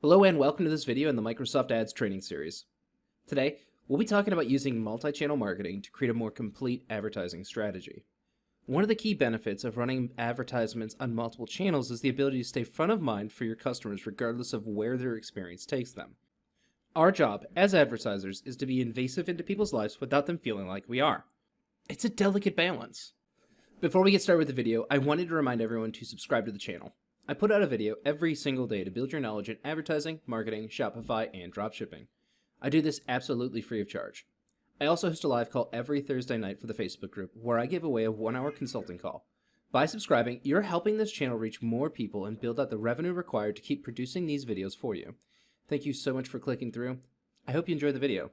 Hello and welcome to this video in the Microsoft Ads training series. Today, we'll be talking about using multi-channel marketing to create a more complete advertising strategy. One of the key benefits of running advertisements on multiple channels is the ability to stay front of mind for your customers regardless of where their experience takes them. Our job as advertisers is to be invasive into people's lives without them feeling like we are. It's a delicate balance. Before we get started with the video, I wanted to remind everyone to subscribe to the channel. I put out a video every single day to build your knowledge in advertising, marketing, Shopify, and dropshipping. I do this absolutely free of charge. I also host a live call every Thursday night for the Facebook group where I give away a 1-hour consulting call. By subscribing, you're helping this channel reach more people and build out the revenue required to keep producing these videos for you. Thank you so much for clicking through. I hope you enjoy the video.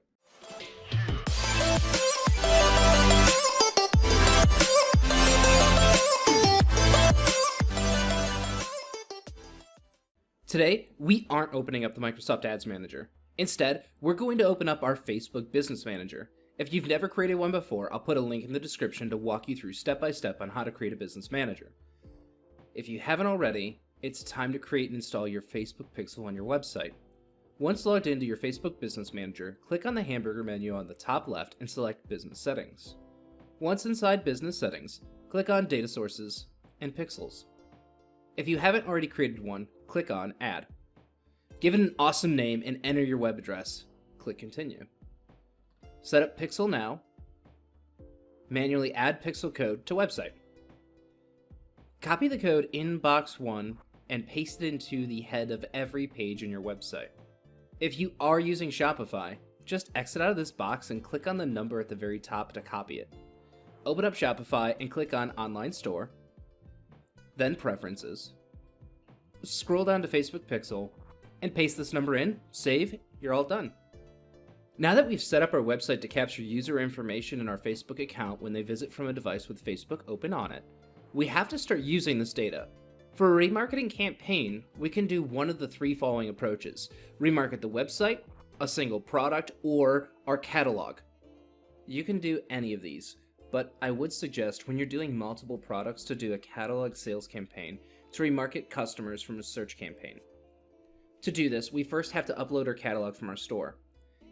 Today, we aren't opening up the Microsoft Ads Manager. Instead, we're going to open up our Facebook Business Manager. If you've never created one before, I'll put a link in the description to walk you through step-by-step on how to create a business manager. If you haven't already, it's time to create and install your Facebook pixel on your website. Once logged into your Facebook Business Manager, click on the hamburger menu on the top left and select Business Settings. Once inside Business Settings, click on Data Sources and Pixels. If you haven't already created one, click on Add. Give it an awesome name and enter your web address. Click Continue. Set up Pixel now. Manually add pixel code to website. Copy the code in box 1 and paste it into the head of every page in your website. If you are using Shopify, just exit out of this box and click on the number at the very top to copy it. Open up Shopify and click on Online Store, then Preferences. Scroll down to Facebook Pixel and paste this number in, save, you're all done. Now that we've set up our website to capture user information in our Facebook account when they visit from a device with Facebook open on it, we have to start using this data. For a remarketing campaign, we can do one of the three following approaches: remarket the website, a single product, or our catalog. You can do any of these, but I would suggest when you're doing multiple products to do a catalog sales campaign to remarket customers from a search campaign. To do this, we first have to upload our catalog from our store.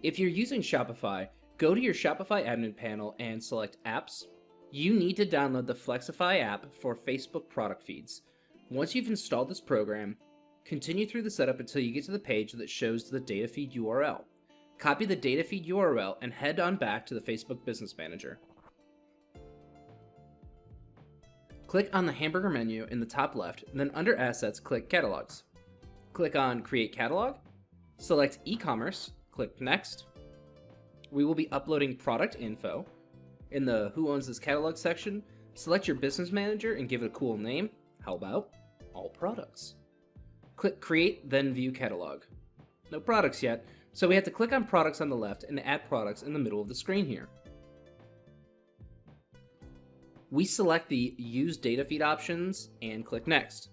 If you're using Shopify, go to your Shopify admin panel and select Apps. You need to download the Flexify app for Facebook product feeds. Once you've installed this program, continue through the setup until you get to the page that shows the data feed URL. Copy the data feed URL and head on back to the Facebook Business Manager. Click on the hamburger menu in the top left, and then under Assets, click Catalogs. Click on Create Catalog, select E-commerce, click Next. We will be uploading product info. In the Who Owns This Catalog section, select your business manager and give it a cool name. How about All Products? Click Create, then View Catalog. No products yet, so we have to click on Products on the left and add products in the middle of the screen here. We select the Use Data Feed options and click Next.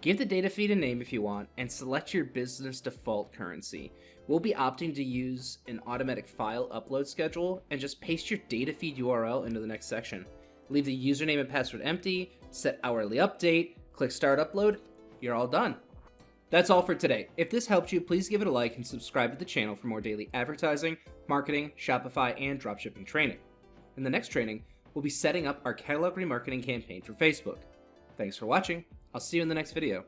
Give the data feed a name if you want and select your business default currency. We'll be opting to use an automatic file upload schedule and just paste your data feed URL into the next section. Leave the username and password empty, set hourly update, click Start Upload, you're all done. That's all for today. If this helped you, please give it a like and subscribe to the channel for more daily advertising, marketing, Shopify, and dropshipping training. In the next training, we'll be setting up our catalog remarketing campaign for Facebook. Thanks for watching. I'll see you in the next video.